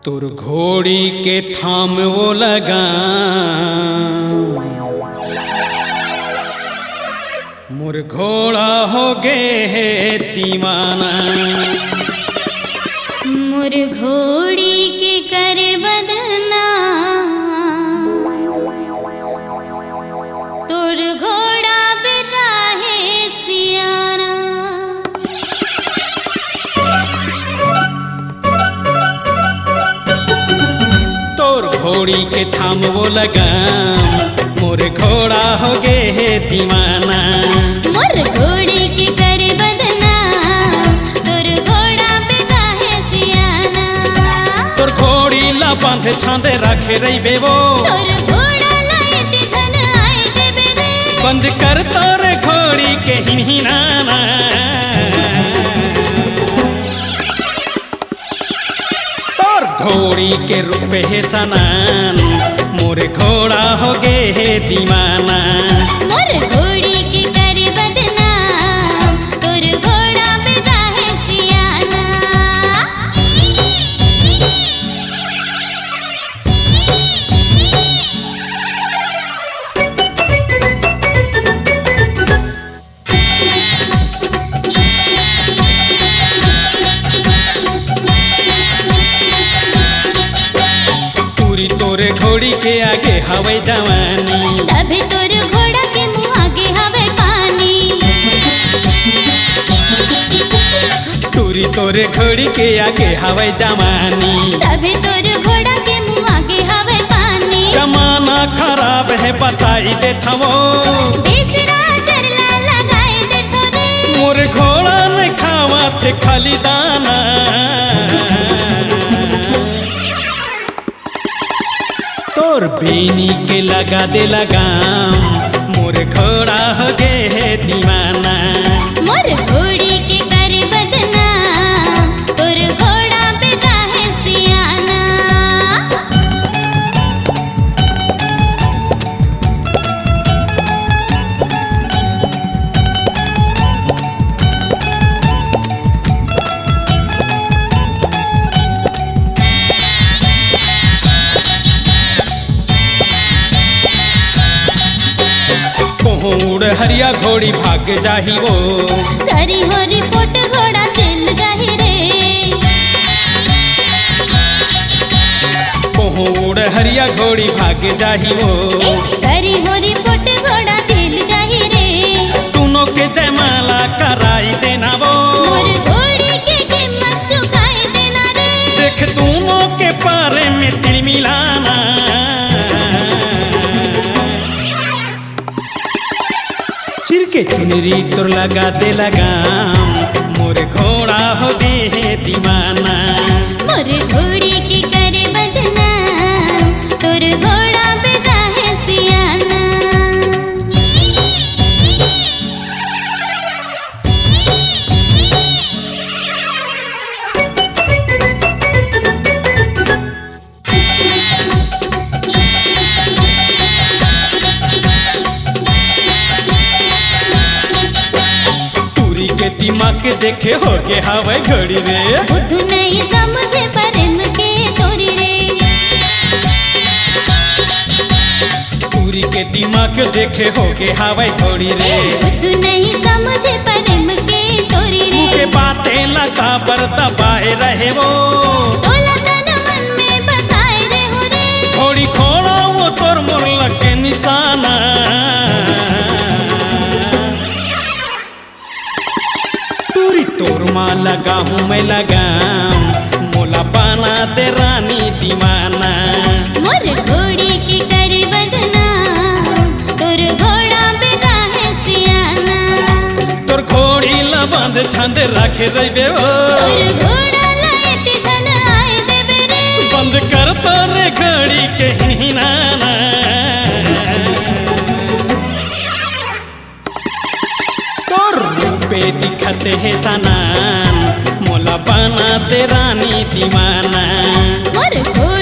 तुर घोड़ी के थाम वो लगा मुर घोड़ा हो गे है दीवाना। मुर घोड़ी के कर बदना तुर घोड़ा बिना है सियाना। तोर घोड़ी के थाम वो लगा मोर घोड़ा हो गे है दीवाना। मुर घोड़ी के कर बदना तुर घोड़ा बिना है सियाना। तोर घोड़ी ला बांधे छांदे रखे रही बेवो तुर घोड़ा लाए छन आए देबे रे। बंद कर तोर घोड़ी के हिनाना। तोर घोड़ी के रुपए है सनान मोर घोड़ा हो गे है दीवाना। मुर घोड़ी के कर बदना तुर घोड़ा बिना है सियाना। पूरी तोरे घोड़ी के आगे हवे जवानी। तभी तुर घोड़ा के मुँह आगे हवे पानी। टूरी तोरे घोड़ी के आगे हवे जवानी। तभी तुर घोड़ा के मुँह आगे हवे पानी। जमाना खराब है बताई दे थवो तीसरा चरला लगाए दे थोरे। मोर घोड़ा ने खावा थे खाली दाना। तोर बेनी के लगा दे लगाम मोर घोड़ा हो गे है दीवाना। मुर घोड़ी के कर बदना तुर घोड़ा बिना है सियाना। कोहूड़ हरिया घोड़ी भाग जाही वो करी हो रिपोर्ट घोड़ा चल जाही रे। कोहूड़ हरिया घोड़ी भाग जाही वो करी हो रिपोर्ट घोड़ा चल जाही रे। दोनों के जयमाला कराई देना वो मुर घोड़ी के कीमत चुकाए देना रे। देख दोनों के पारे में तिल मिलाना। चिर के चुनरी तुर लगा दे लगाम मोर घोड़ा हो गे है दीवाना। मुर घोड़ी के कर बदना तुर घोड़ा बिना है सियाना। टूरी के दिमाग के देखे हो गे हवे घड़ी रे। बुद्धू नहीं समझे प्रेम के चोरी रे। टूरी के दिमाग के देखे हो गे हवे घड़ी रे। बुद्धू नहीं समझे प्रेम के चोरी रे। मुके बातें लगा बर दबाए रहे वो तोला तन मन में बसाए रे हो रे। घोड़ी घोड़ा वो तोर मोर लगे निशाना। टूरी तोर माँ लगा हूँ मैं लगाम मोला बना दे रानी दीवाना। मुर घोड़ी के कर बदना तुर घोड़ा बिना है सियाना। तोर घोड़ी ला बांध छंद रखे रहे वो तुर घोड़ा लाए छन आए देबे रे। बंद कर तोरे घड़ी के हिनाना। तोर रूपे दिखते है सनान मोला बना दे रानी दीवाना। मुर घोड़ी